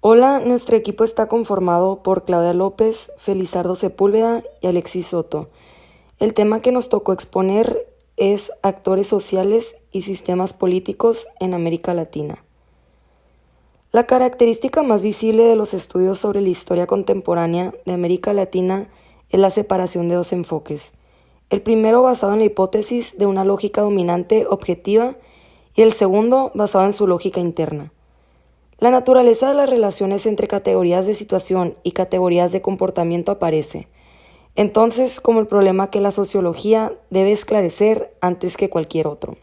Hola, nuestro equipo está conformado por Claudia López, Felizardo Sepúlveda y Alexis Soto. El tema que nos tocó exponer es actores sociales y sistemas políticos en América Latina. La característica más visible de los estudios sobre la historia contemporánea de América Latina es la separación de dos enfoques. El primero basado en la hipótesis de una lógica dominante objetiva y el segundo basado en su lógica interna. La naturaleza de las relaciones entre categorías de situación y categorías de comportamiento aparece, entonces, como el problema que la sociología debe esclarecer antes que cualquier otro.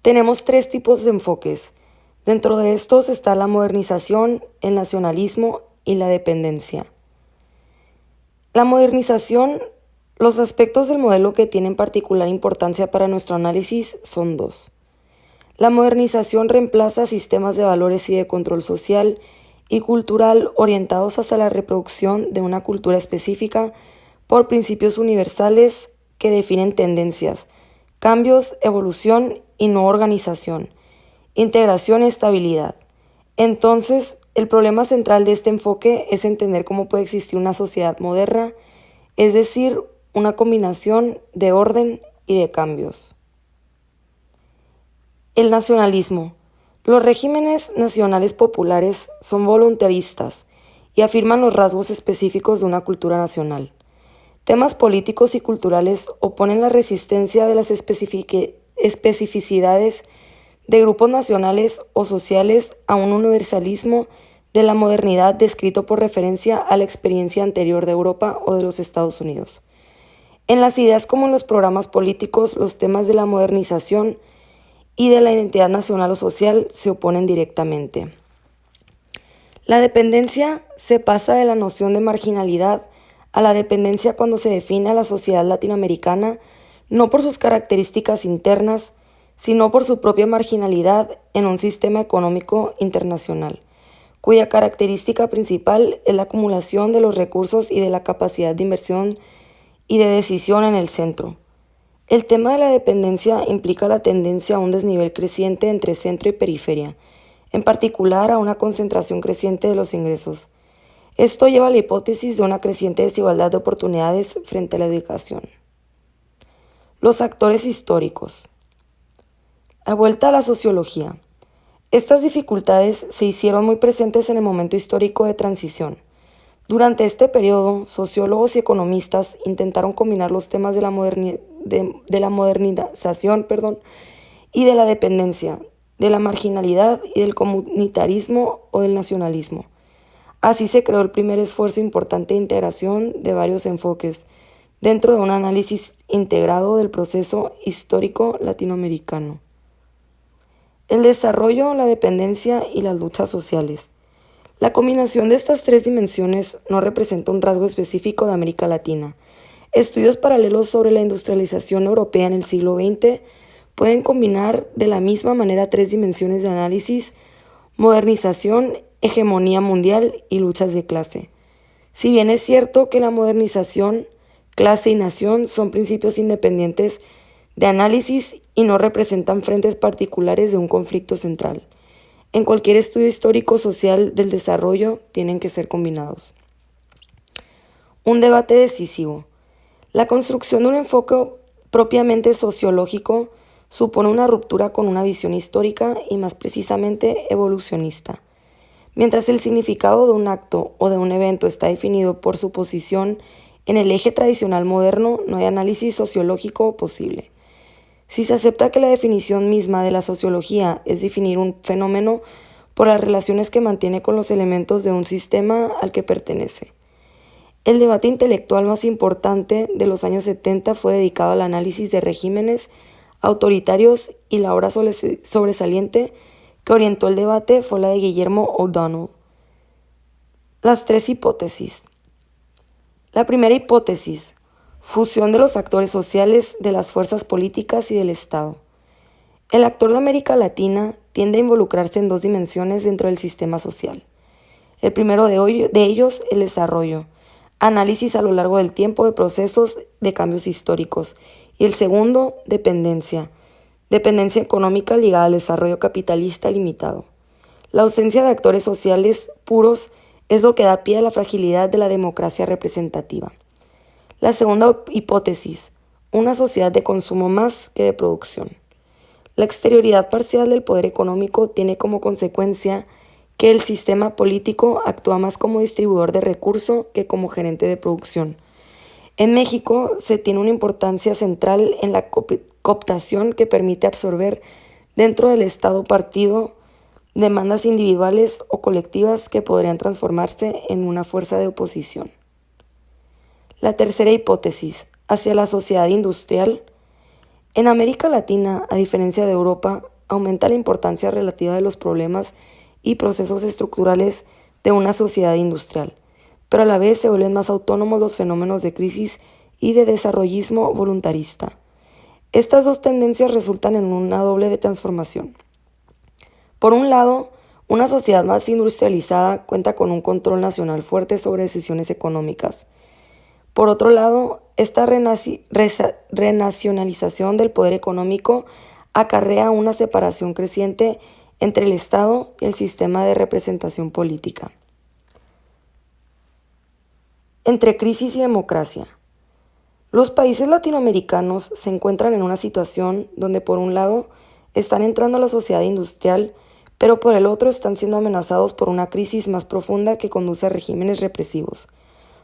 Tenemos tres tipos de enfoques. Dentro de estos está la modernización, el nacionalismo y la dependencia. La modernización, los aspectos del modelo que tienen particular importancia para nuestro análisis son dos. La modernización reemplaza sistemas de valores y de control social y cultural orientados hacia la reproducción de una cultura específica por principios universales que definen tendencias, cambios, evolución y no organización, integración y estabilidad. Entonces, el problema central de este enfoque es entender cómo puede existir una sociedad moderna, es decir, una combinación de orden y de cambios. El nacionalismo. Los regímenes nacionales populares son voluntaristas y afirman los rasgos específicos de una cultura nacional. Temas políticos y culturales oponen la resistencia de las especificidades de grupos nacionales o sociales a un universalismo de la modernidad descrito por referencia a la experiencia anterior de Europa o de los Estados Unidos. En las ideas como en los programas políticos, los temas de la modernización y de la identidad nacional o social se oponen directamente. La dependencia se pasa de la noción de marginalidad a la dependencia cuando se define a la sociedad latinoamericana no por sus características internas, sino por su propia marginalidad en un sistema económico internacional, cuya característica principal es la acumulación de los recursos y de la capacidad de inversión y de decisión en el centro. El tema de la dependencia implica la tendencia a un desnivel creciente entre centro y periferia, en particular a una concentración creciente de los ingresos. Esto lleva a la hipótesis de una creciente desigualdad de oportunidades frente a la educación. Los actores históricos. La vuelta a la sociología. Estas dificultades se hicieron muy presentes en el momento histórico de transición. Durante este periodo, sociólogos y economistas intentaron combinar los temas de la modernización y de la dependencia, de la marginalidad y del comunitarismo o del nacionalismo. Así se creó el primer esfuerzo importante de integración de varios enfoques dentro de un análisis integrado del proceso histórico latinoamericano. El desarrollo, la dependencia y las luchas sociales. La combinación de estas tres dimensiones no representa un rasgo específico de América Latina. Estudios paralelos sobre la industrialización europea en el siglo XX pueden combinar de la misma manera tres dimensiones de análisis: modernización, hegemonía mundial y luchas de clase. Si bien es cierto que la modernización, clase y nación son principios independientes de análisis y no representan frentes particulares de un conflicto central, en cualquier estudio histórico social del desarrollo tienen que ser combinados. Un debate decisivo. La construcción de un enfoque propiamente sociológico supone una ruptura con una visión histórica y más precisamente evolucionista. Mientras el significado de un acto o de un evento está definido por su posición en el eje tradicional moderno, no hay análisis sociológico posible. Si se acepta que la definición misma de la sociología es definir un fenómeno por las relaciones que mantiene con los elementos de un sistema al que pertenece. El debate intelectual más importante de los años 70 fue dedicado al análisis de regímenes autoritarios y la obra sobresaliente que orientó el debate fue la de Guillermo O'Donnell. Las tres hipótesis. La primera hipótesis: fusión de los actores sociales, de las fuerzas políticas y del Estado. El actor de América Latina tiende a involucrarse en dos dimensiones dentro del sistema social. El primero de ellos, el desarrollo, análisis a lo largo del tiempo de procesos de cambios históricos. Y el segundo, dependencia económica ligada al desarrollo capitalista limitado. La ausencia de actores sociales puros es lo que da pie a la fragilidad de la democracia representativa. La segunda hipótesis, una sociedad de consumo más que de producción. La exterioridad parcial del poder económico tiene como consecuencia que el sistema político actúa más como distribuidor de recursos que como gerente de producción. En México se tiene una importancia central en la cooptación que permite absorber dentro del Estado partido demandas individuales o colectivas que podrían transformarse en una fuerza de oposición. La tercera hipótesis, hacia la sociedad industrial. En América Latina, a diferencia de Europa, aumenta la importancia relativa de los problemas y procesos estructurales de una sociedad industrial, pero a la vez se vuelven más autónomos los fenómenos de crisis y de desarrollismo voluntarista. Estas dos tendencias resultan en una doble transformación. Por un lado, una sociedad más industrializada cuenta con un control nacional fuerte sobre decisiones económicas. Por otro lado, esta renacionalización del poder económico acarrea una separación creciente entre el Estado y el sistema de representación política. Entre crisis y democracia. Los países latinoamericanos se encuentran en una situación donde por un lado están entrando a la sociedad industrial, pero por el otro están siendo amenazados por una crisis más profunda que conduce a regímenes represivos,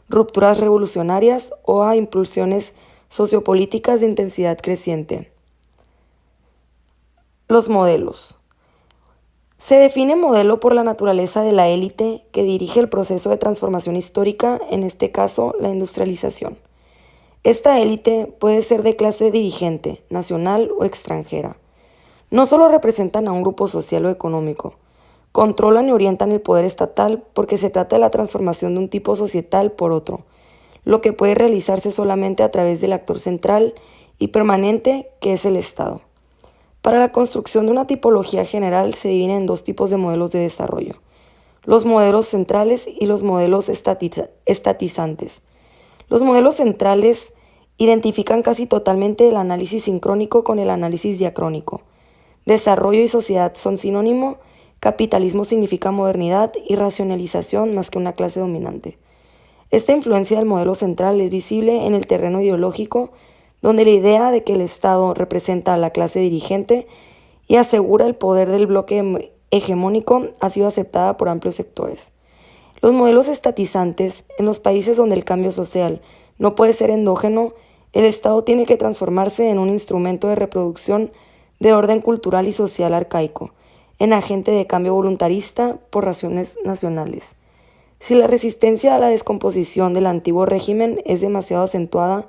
rupturas revolucionarias o a impulsiones sociopolíticas de intensidad creciente. Los modelos. Se define modelo por la naturaleza de la élite que dirige el proceso de transformación histórica, en este caso la industrialización. Esta élite puede ser de clase dirigente, nacional o extranjera. No solo representan a un grupo social o económico, controlan y orientan el poder estatal porque se trata de la transformación de un tipo societal por otro, lo que puede realizarse solamente a través del actor central y permanente que es el Estado. Para la construcción de una tipología general se dividen en dos tipos de modelos de desarrollo: los modelos centrales y los modelos estatizantes. Los modelos centrales identifican casi totalmente el análisis sincrónico con el análisis diacrónico. Desarrollo y sociedad son sinónimo, capitalismo significa modernidad y racionalización más que una clase dominante. Esta influencia del modelo central es visible en el terreno ideológico, donde la idea de que el Estado representa a la clase dirigente y asegura el poder del bloque hegemónico ha sido aceptada por amplios sectores. Los modelos estatizantes, en los países donde el cambio social no puede ser endógeno, el Estado tiene que transformarse en un instrumento de reproducción de orden cultural y social arcaico, en agente de cambio voluntarista por razones nacionales. Si la resistencia a la descomposición del antiguo régimen es demasiado acentuada,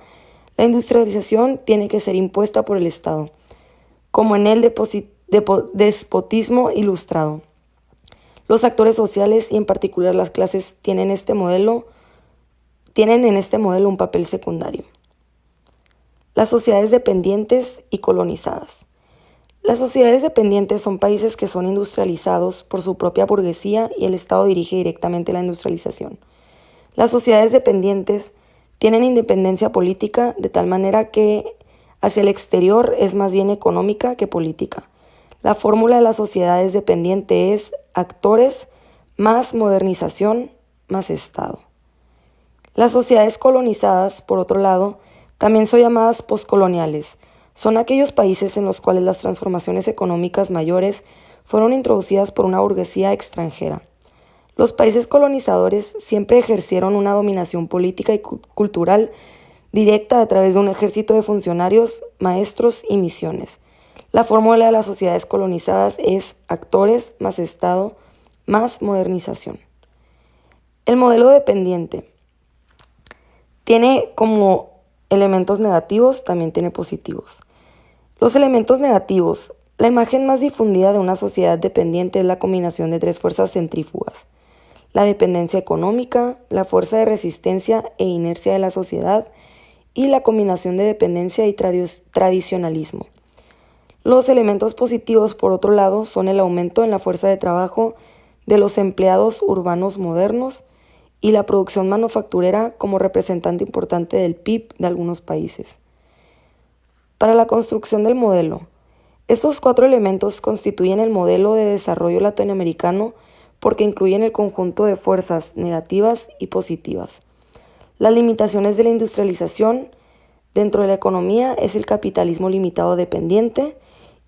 la industrialización tiene que ser impuesta por el Estado, como en el despotismo ilustrado. Los actores sociales y en particular las clases tienen en este modelo un papel secundario. Las sociedades dependientes y colonizadas. Las sociedades dependientes son países que son industrializados por su propia burguesía y el Estado dirige directamente la industrialización. Las sociedades dependientes tienen independencia política de tal manera que hacia el exterior es más bien económica que política. La fórmula de las sociedades dependientes es actores más modernización más Estado. Las sociedades colonizadas, por otro lado, también son llamadas poscoloniales. Son aquellos países en los cuales las transformaciones económicas mayores fueron introducidas por una burguesía extranjera. Los países colonizadores siempre ejercieron una dominación política y cultural directa a través de un ejército de funcionarios, maestros y misiones. La fórmula de las sociedades colonizadas es actores más Estado más modernización. El modelo dependiente tiene como elementos negativos, también tiene positivos. Los elementos negativos. La imagen más difundida de una sociedad dependiente es la combinación de tres fuerzas centrífugas: la dependencia económica, la fuerza de resistencia e inercia de la sociedad y la combinación de dependencia y tradicionalismo. Los elementos positivos, por otro lado, son el aumento en la fuerza de trabajo de los empleados urbanos modernos y la producción manufacturera como representante importante del PIB de algunos países. Para la construcción del modelo, Estos cuatro elementos constituyen el modelo de desarrollo latinoamericano porque incluyen el conjunto de fuerzas negativas y positivas. Las limitaciones de la industrialización dentro de la economía es el capitalismo limitado dependiente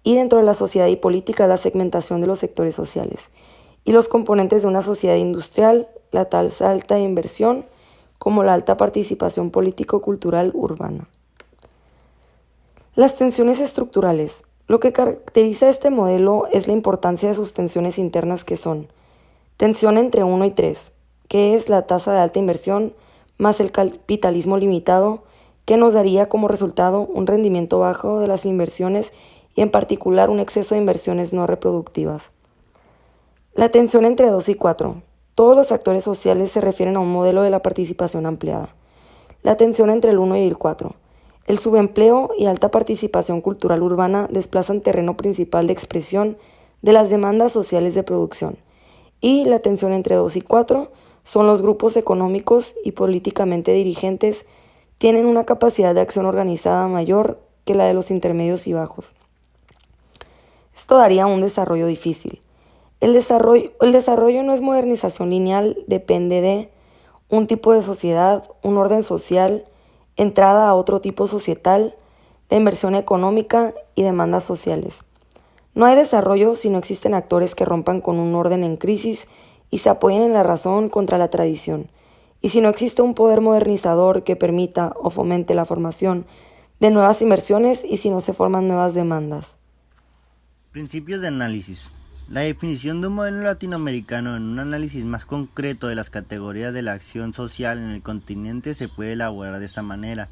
y dentro de la sociedad y política la segmentación de los sectores sociales. Y los componentes de una sociedad industrial, la tasa alta de inversión, como la alta participación político-cultural urbana. Las tensiones estructurales. Lo que caracteriza este modelo es la importancia de sus tensiones internas que son tensión entre 1 y 3, que es la tasa de alta inversión más el capitalismo limitado, que nos daría como resultado un rendimiento bajo de las inversiones y en particular un exceso de inversiones no reproductivas. La tensión entre 2 y 4. Todos los actores sociales se refieren a un modelo de la participación ampliada. La tensión entre el 1 y el 4. El subempleo y alta participación cultural urbana desplazan terreno principal de expresión de las demandas sociales de producción. Y la tensión entre 2 y 4 son los grupos económicos y políticamente dirigentes tienen una capacidad de acción organizada mayor que la de los intermedios y bajos. Esto daría un desarrollo difícil. El desarrollo no es modernización lineal, depende de un tipo de sociedad, un orden social, entrada a otro tipo societal, la inversión económica y demandas sociales. No hay desarrollo si no existen actores que rompan con un orden en crisis y se apoyen en la razón contra la tradición, y si no existe un poder modernizador que permita o fomente la formación de nuevas inversiones y si no se forman nuevas demandas. Principios de análisis. La definición de un modelo latinoamericano en un análisis más concreto de las categorías de la acción social en el continente se puede elaborar de esta manera.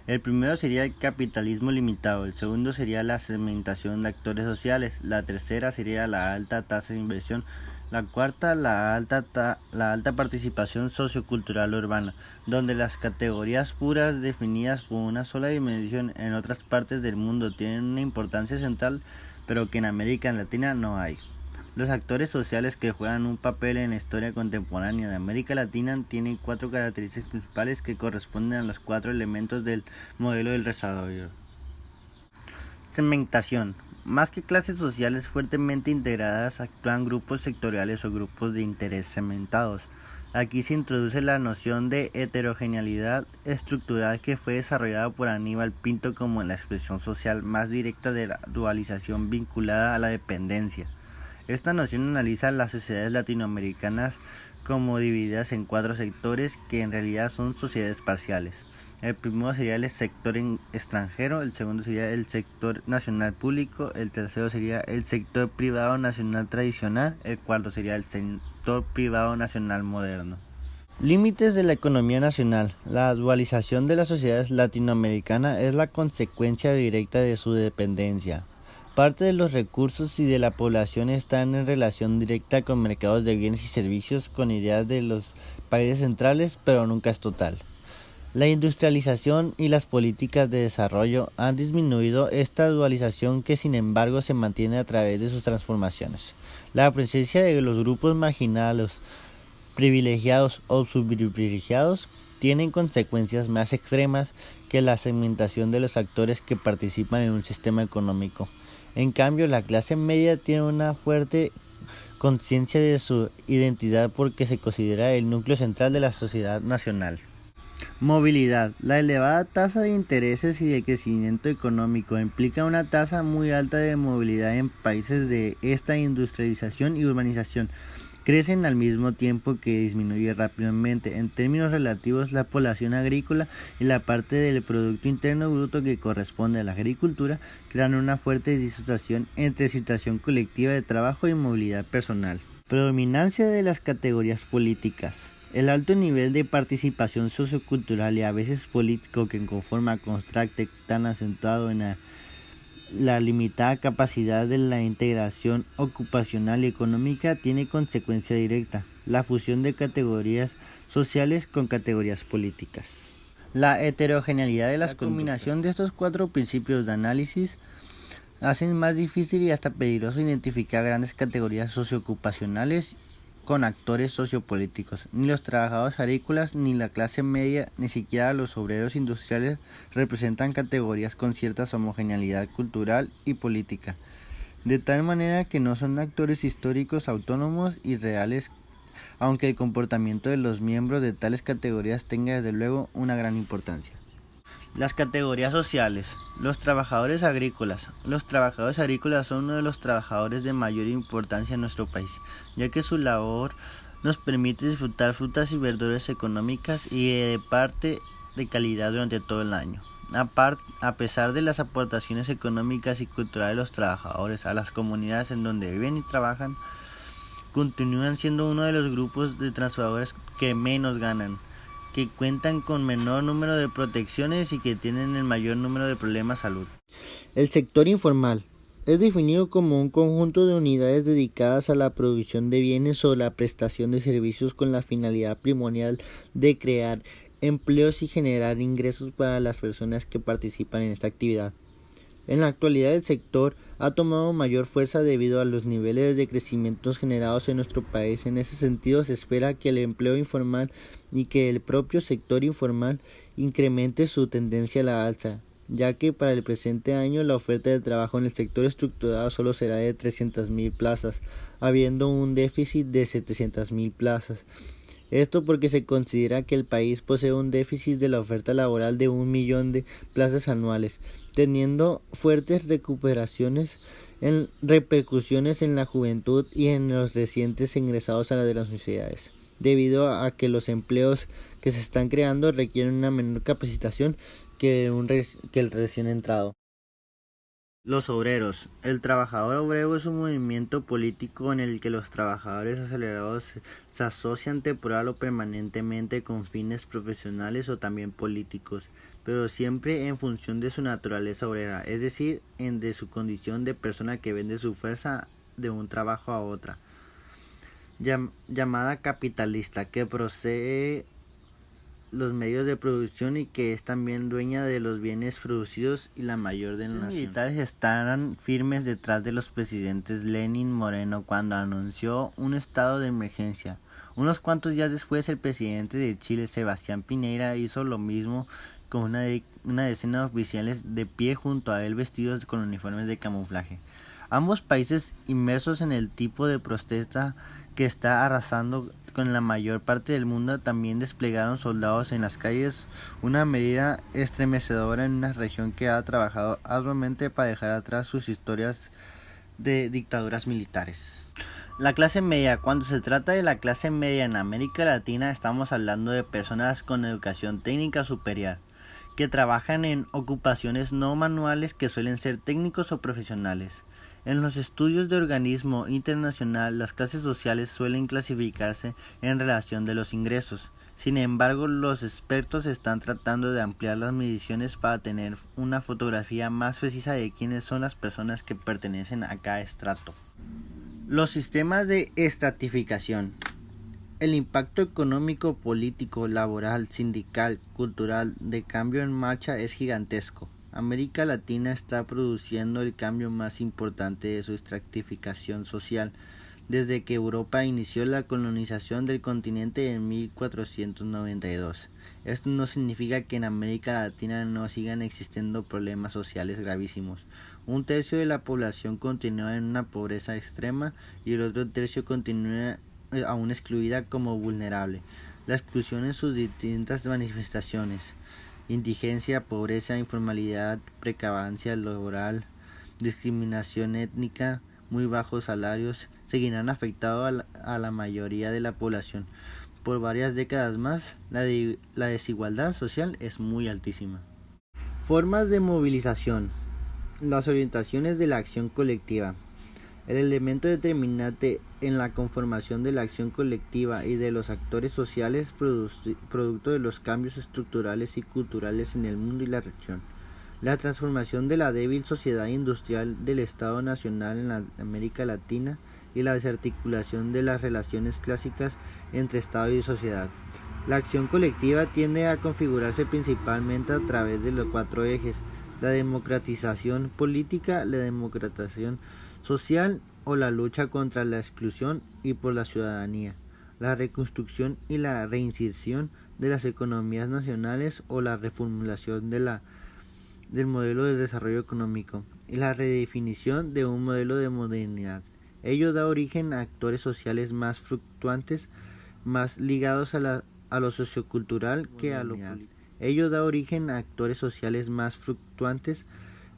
El primero sería el capitalismo limitado, el segundo sería la segmentación de actores sociales, la tercera sería la alta tasa de inversión, la cuarta la alta participación sociocultural urbana, donde las categorías puras definidas por una sola dimensión en otras partes del mundo tienen una importancia central, pero que en América Latina no hay. Los actores sociales que juegan un papel en la historia contemporánea de América Latina tienen cuatro características principales que corresponden a los cuatro elementos del modelo del desarrollo. Segmentación. Más que clases sociales fuertemente integradas, actúan grupos sectoriales o grupos de interés segmentados. Aquí se introduce la noción de heterogeneidad estructural que fue desarrollada por Aníbal Pinto como la expresión social más directa de la dualización vinculada a la dependencia. Esta noción analiza las sociedades latinoamericanas como divididas en cuatro sectores que en realidad son sociedades parciales. El primero sería el sector extranjero, el segundo sería el sector nacional público, el tercero sería el sector privado nacional tradicional, el cuarto sería el sector privado nacional moderno. Límites de la economía nacional. La dualización de las sociedades latinoamericanas es la consecuencia directa de su dependencia. Parte de los recursos y de la población están en relación directa con mercados de bienes y servicios con ideas de los países centrales, pero nunca es total. La industrialización y las políticas de desarrollo han disminuido esta dualización que sin embargo se mantiene a través de sus transformaciones. La presencia de los grupos marginados, privilegiados o subprivilegiados tienen consecuencias más extremas que la segmentación de los actores que participan en un sistema económico. En cambio, la clase media tiene una fuerte conciencia de su identidad porque se considera el núcleo central de la sociedad nacional. Movilidad. La elevada tasa de intereses y de crecimiento económico implica una tasa muy alta de movilidad en países de esta industrialización y urbanización. Crecen al mismo tiempo que disminuye rápidamente. En términos relativos, la población agrícola y la parte del Producto Interno Bruto que corresponde a la agricultura crean una fuerte disociación entre situación colectiva de trabajo y movilidad personal. Predominancia de las categorías políticas. El alto nivel de participación sociocultural y a veces político que conforma contraste tan acentuado en la limitada capacidad de la integración ocupacional y económica tiene consecuencia directa, la fusión de categorías sociales con categorías políticas. La heterogeneidad de las combinación de estos cuatro principios de análisis hacen más difícil y hasta peligroso identificar grandes categorías socioocupacionales con actores sociopolíticos. Ni los trabajadores agrícolas, ni la clase media, ni siquiera los obreros industriales representan categorías con cierta homogeneidad cultural y política, de tal manera que no son actores históricos autónomos y reales, aunque el comportamiento de los miembros de tales categorías tenga desde luego una gran importancia. Las categorías sociales. Los trabajadores agrícolas. Los trabajadores agrícolas son uno de los trabajadores de mayor importancia en nuestro país, ya que su labor nos permite disfrutar frutas y verduras económicas y de parte de calidad durante todo el año. A pesar de las aportaciones económicas y culturales de los trabajadores a las comunidades en donde viven y trabajan, continúan siendo uno de los grupos de trabajadores que menos ganan, que cuentan con menor número de protecciones y que tienen el mayor número de problemas de salud. El sector informal es definido como un conjunto de unidades dedicadas a la producción de bienes o la prestación de servicios con la finalidad primordial de crear empleos y generar ingresos para las personas que participan en esta actividad. En la actualidad el sector ha tomado mayor fuerza debido a los niveles de crecimiento generados en nuestro país. En ese sentido se espera que el empleo informal y que el propio sector informal incremente su tendencia a la alza, ya que para el presente año la oferta de trabajo en el sector estructurado solo será de 300.000 plazas, habiendo un déficit de 700.000 plazas. Esto porque se considera que el país posee un déficit de la oferta laboral de 1 millón de plazas anuales, teniendo fuertes repercusiones en la juventud y en los recientes ingresados a las universidades, debido a que los empleos que se están creando requieren una menor capacitación que el recién entrado. Los obreros. El trabajador obrero es un movimiento político en el que los trabajadores acelerados se asocian temporal o permanentemente con fines profesionales o también políticos, pero siempre en función de su naturaleza obrera, es decir, de su condición de persona que vende su fuerza de un trabajo a otra, llamada capitalista, que posee los medios de producción y que es también dueña de los bienes producidos y la mayor de la nación. Los militares estaban firmes detrás de los presidentes Lenin Moreno cuando anunció un estado de emergencia. Unos cuantos días después el presidente de Chile, Sebastián Piñera, hizo lo mismo con una decena de oficiales de pie junto a él vestidos con uniformes de camuflaje. Ambos países inmersos en el tipo de protesta que está arrasando con la mayor parte del mundo también desplegaron soldados en las calles, una medida estremecedora en una región que ha trabajado arduamente para dejar atrás sus historias de dictaduras militares. La clase media. Cuando se trata de la clase media en América Latina estamos hablando de personas con educación técnica superior, que trabajan en ocupaciones no manuales que suelen ser técnicos o profesionales. En los estudios de organismo internacional, las clases sociales suelen clasificarse en relación de los ingresos. Sin embargo, los expertos están tratando de ampliar las mediciones para tener una fotografía más precisa de quiénes son las personas que pertenecen a cada estrato. Los sistemas de estratificación. El impacto económico, político, laboral, sindical, cultural de cambio en marcha es gigantesco. América Latina está produciendo el cambio más importante de su estratificación social desde que Europa inició la colonización del continente en 1492. Esto no significa que en América Latina no sigan existiendo problemas sociales gravísimos. Un tercio de la población continúa en una pobreza extrema y el otro tercio continúa aún excluida como vulnerable. La exclusión en sus distintas manifestaciones: indigencia, pobreza, informalidad, precariedad laboral, discriminación étnica, muy bajos salarios, seguirán afectando a la mayoría de la población. Por varias décadas más, la desigualdad social es muy altísima. Formas de movilización. Las orientaciones de la acción colectiva. El elemento determinante en la conformación de la acción colectiva y de los actores sociales producto de los cambios estructurales y culturales en el mundo y la región. La transformación de la débil sociedad industrial del Estado Nacional en la América Latina y la desarticulación de las relaciones clásicas entre Estado y sociedad. La acción colectiva tiende a configurarse principalmente a través de los 4 ejes: la democratización política, la democratización social o la lucha contra la exclusión y por la ciudadanía. la reconstrucción y la reinserción de las economías nacionales o la reformulación del modelo de desarrollo económico y la redefinición de un modelo de modernidad. Ello da origen a actores sociales más fluctuantes, más ligados a lo sociocultural que a lo político. Ello da origen a actores sociales más fluctuantes,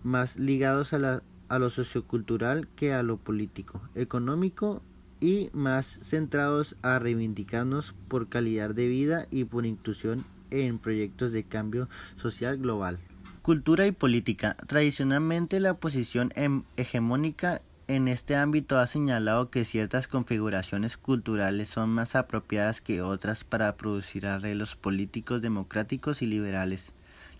más ligados a lo sociocultural que a lo político, económico y más centrados a reivindicarnos por calidad de vida y por inclusión en proyectos de cambio social global. Cultura y política. Tradicionalmente la posición hegemónica en este ámbito ha señalado que ciertas configuraciones culturales son más apropiadas que otras para producir arreglos políticos democráticos y liberales.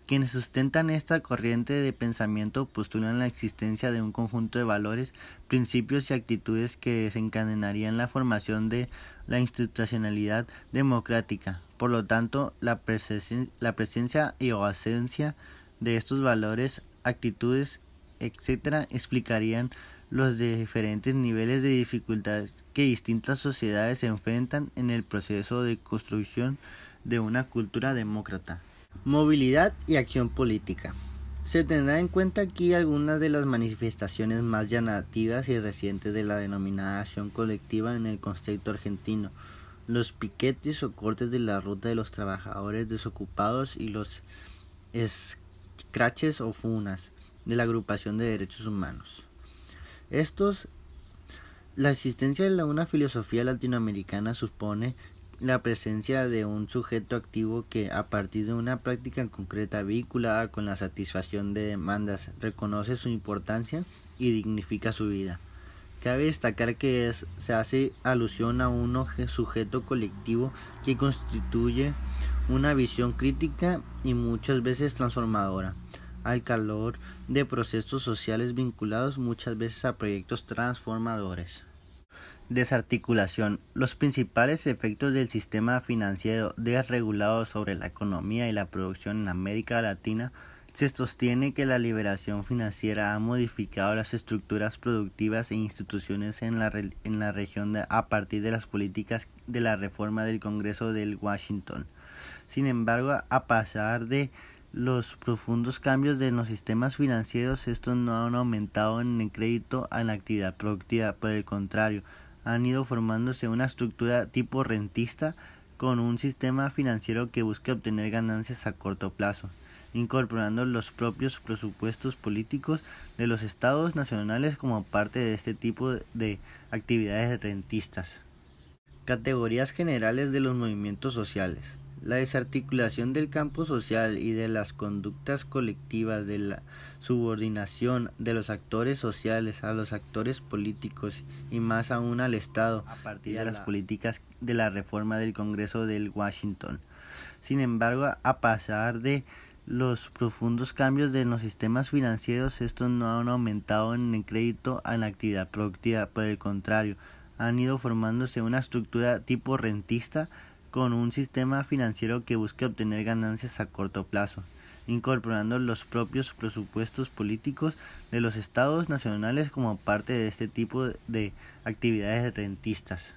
Quienes sustentan esta corriente de pensamiento postulan la existencia de un conjunto de valores, principios y actitudes que desencadenarían la formación de la institucionalidad democrática. Por lo tanto, la presencia y o ausencia de estos valores, actitudes, etc., explicarían los diferentes niveles de dificultad que distintas sociedades se enfrentan en el proceso de construcción de una cultura demócrata. Movilidad y acción política. Se tendrá en cuenta aquí algunas de las manifestaciones más llamativas y recientes de la denominada acción colectiva en el contexto argentino: los piquetes o cortes de la ruta de los trabajadores desocupados y los escraches o funas de la agrupación de derechos humanos. La existencia de una filosofía latinoamericana supone la presencia de un sujeto activo que, a partir de una práctica concreta vinculada con la satisfacción de demandas, reconoce su importancia y dignifica su vida. Cabe destacar que se hace alusión a un sujeto colectivo que constituye una visión crítica y muchas veces transformadora, al calor de procesos sociales vinculados muchas veces a proyectos transformadores. Desarticulación. Los principales efectos del sistema financiero desregulado sobre la economía y la producción en América Latina se sostiene que la liberación financiera ha modificado las estructuras productivas e instituciones en la región a partir de las políticas de la reforma del Congreso de Washington. Sin embargo, a pesar de los profundos cambios en los sistemas financieros, estos no han aumentado en el crédito a la actividad productiva. Por el contrario, han ido formándose una estructura tipo rentista con un sistema financiero que busca obtener ganancias a corto plazo, incorporando los propios presupuestos políticos de los estados nacionales como parte de este tipo de actividades rentistas. Categorías generales de los movimientos sociales. La desarticulación del campo social y de las conductas colectivas, de la subordinación de los actores sociales a los actores políticos y más aún al Estado a partir de las políticas de la reforma del Congreso de Washington. Sin embargo, a pesar de los profundos cambios en los sistemas financieros, estos no han aumentado en el crédito a la actividad productiva. Por el contrario, han ido formándose una estructura tipo rentista con un sistema financiero que busca obtener ganancias a corto plazo, incorporando los propios presupuestos políticos de los estados nacionales como parte de este tipo de actividades rentistas.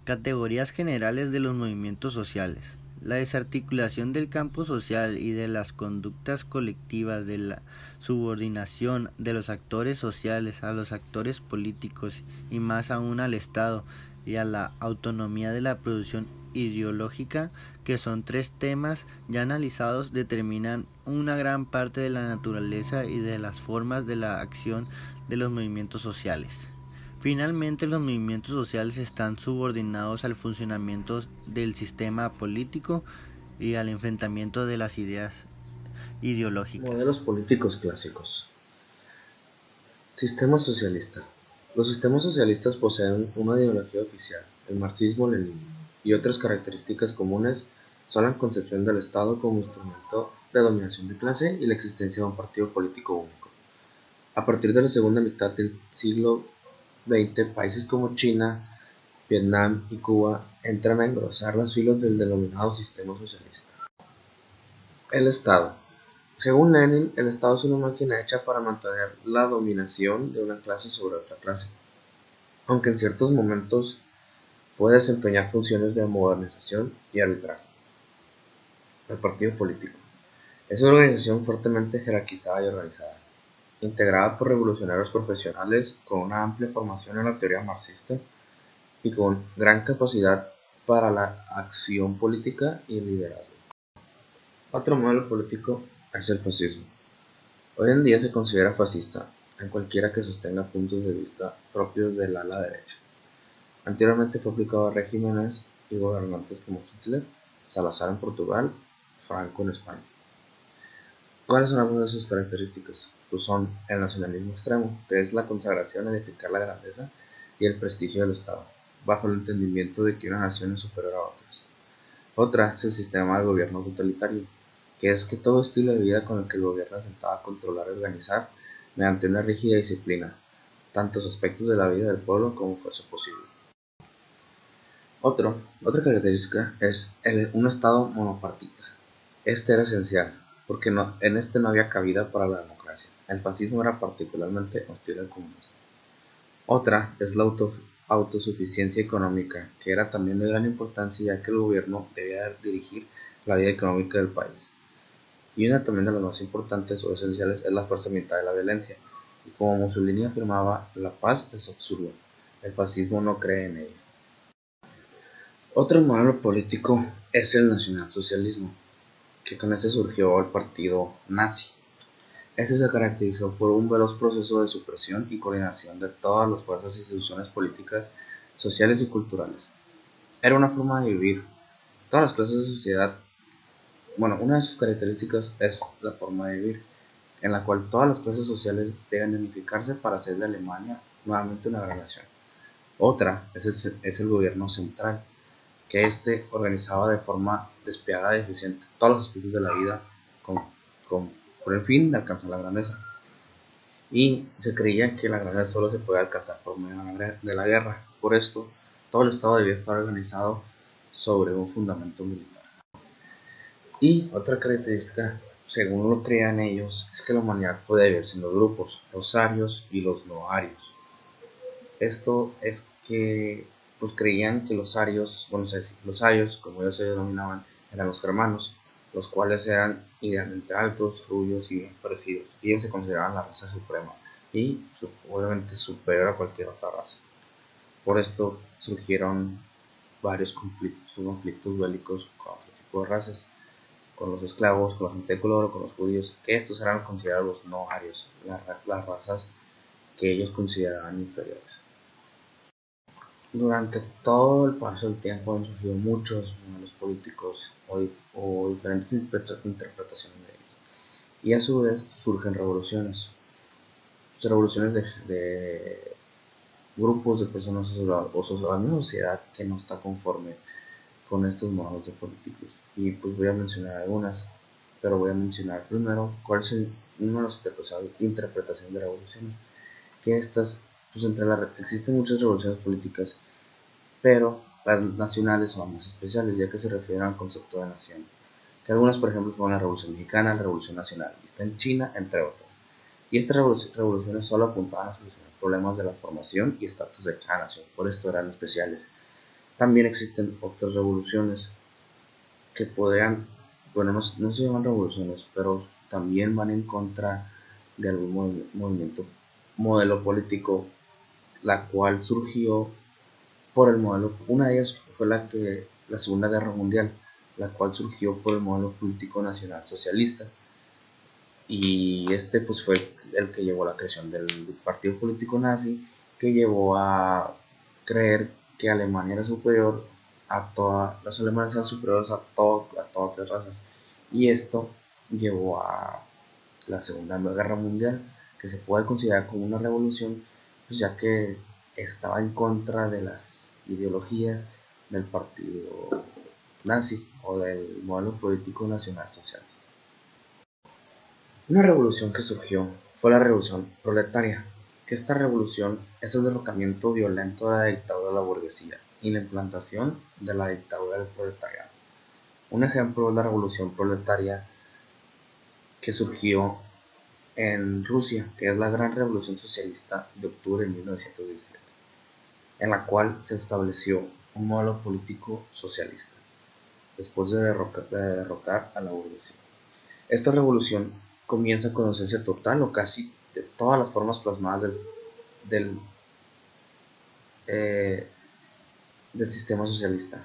Categorías generales de los movimientos sociales. La desarticulación del campo social y de las conductas colectivas, de la subordinación de los actores sociales a los actores políticos y más aún al Estado y a la autonomía de la producción ideológica, que son tres temas ya analizados, determinan una gran parte de la naturaleza y de las formas de la acción de los movimientos sociales. Finalmente, los movimientos sociales están subordinados al funcionamiento del sistema político y al enfrentamiento de las ideas ideológicas. Modelos políticos clásicos. Sistema socialista. Los sistemas socialistas poseen una ideología oficial, el marxismo-leninismo, y otras características comunes son la concepción del Estado como instrumento de dominación de clase y la existencia de un partido político único. A partir de la segunda mitad del siglo XX, países como China, Vietnam y Cuba entran a engrosar las filas del denominado sistema socialista. El Estado. Según Lenin, el Estado es una máquina hecha para mantener la dominación de una clase sobre otra clase, aunque en ciertos momentos puede desempeñar funciones de modernización y arbitraje. El partido político es una organización fuertemente jerarquizada y organizada, integrada por revolucionarios profesionales con una amplia formación en la teoría marxista y con gran capacidad para la acción política y el liderazgo. Otro modelo político es el fascismo. Hoy en día se considera fascista a cualquiera que sostenga puntos de vista propios del ala derecha. Anteriormente fue aplicado a regímenes y gobernantes como Hitler, Salazar en Portugal, Franco en España. ¿Cuáles son algunas de sus características? Pues son el nacionalismo extremo, que es la consagración a edificar la grandeza y el prestigio del Estado, bajo el entendimiento de que una nación es superior a otras. Otra es el sistema de gobierno totalitario, que es que todo estilo de vida con el que el gobierno intentaba controlar y organizar mediante una rígida disciplina, tantos aspectos de la vida del pueblo como fuese posible. Otra característica es un Estado monopartita. Este era esencial, porque en este no había cabida para la democracia. El fascismo era particularmente hostil al comunismo. Otra es la autosuficiencia económica, que era también de gran importancia ya que el gobierno debía dirigir la vida económica del país. Y una también de las más importantes o esenciales es la fuerza militar de la violencia. Y como Mussolini afirmaba, la paz es absurda, el fascismo no cree en ella. Otro modelo político es el nacionalsocialismo, que con este surgió el partido nazi. Este se caracterizó por un veloz proceso de supresión y coordinación de todas las fuerzas e instituciones políticas, sociales y culturales. Era una forma de vivir. Todas las clases de sociedad, una de sus características es la forma de vivir, en la cual todas las clases sociales deben unificarse para hacer de Alemania nuevamente una gran nación. Otra es el gobierno central, que organizaba de forma despiadada y eficiente todos los aspectos de la vida con el fin de alcanzar la grandeza. Y se creía que la grandeza solo se podía alcanzar por medio de la guerra. Por esto, todo el Estado debía estar organizado sobre un fundamento militar. Y otra característica, según lo creían ellos, es que la humanidad puede dividirse en dos grupos, los arios y los no arios. Esto es que pues creían que los arios, los arios, como ellos se denominaban, eran los germanos, los cuales eran idealmente altos, rubios y bien parecidos. Y ellos se consideraban la raza suprema y obviamente superior a cualquier otra raza. Por esto surgieron varios conflictos bélicos con otro tipo de razas, con los esclavos, con la gente de color o con los judíos, que estos eran considerados los no arios, las razas que ellos consideraban inferiores. Durante todo el paso del tiempo han surgido muchos modelos políticos o diferentes interpretaciones de ellos. Y a su vez surgen revoluciones. Revoluciones de grupos de personas o la misma sociedad que no está conforme con estos modelos de políticos. Y pues voy a mencionar algunas, pero voy a mencionar primero cuál es una de las interpretaciones de revoluciones. Que estas, pues existen muchas revoluciones políticas, pero las nacionales son más especiales ya que se refieren al concepto de nación, que algunas por ejemplo fueron la Revolución Mexicana, la Revolución Nacionalista en China, entre otras. Y estas revoluciones solo apuntaban a solucionar problemas de la formación y estatus de cada nación, por esto eran especiales. También existen otras revoluciones que podrían, no se llaman revoluciones, pero también van en contra de algún modelo político, la cual surgió por el modelo, una de ellas fue la Segunda Guerra Mundial, la cual surgió por el modelo político nacional socialista, y pues fue el que llevó a la creación del partido político nazi, que llevó a creer que Alemania era superior los alemanes eran superiores a todas las razas, y esto llevó a la Segunda Guerra Mundial, que se puede considerar como una revolución, pues ya que estaba en contra de las ideologías del partido nazi o del modelo político nacional socialista. Una revolución que surgió fue la revolución proletaria, que esta revolución es el derrocamiento violento de la dictadura de la burguesía y la implantación de la dictadura del proletariado. Un ejemplo es la revolución proletaria que surgió en Rusia, que es la Gran Revolución Socialista de octubre de 1917, en la cual se estableció un modelo político socialista, después de derrocar a la burguesía. Esta revolución comienza con ausencia total o casi de todas las formas plasmadas del, eh, del sistema socialista.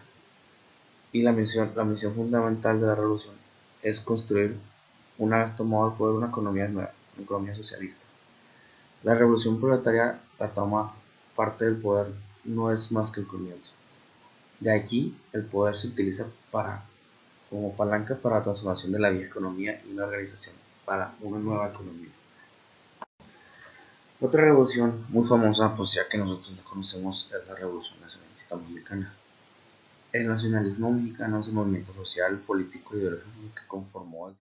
Y la misión fundamental de la revolución es construir una vez tomado el poder una economía nueva, una economía socialista. La revolución proletaria, la toma parte del poder, no es más que el comienzo. De aquí el poder se utiliza como palanca para la transformación de la vieja economía y una organización para una nueva economía. Otra revolución muy famosa, pues ya que nosotros la conocemos, es la Revolución Nacionalista Mexicana. El nacionalismo mexicano es el movimiento social, político y ideológico que conformó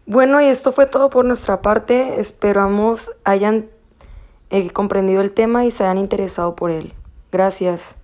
Bueno, y esto fue todo por nuestra parte. Esperamos hayan comprendido el tema y se hayan interesado por él. Gracias.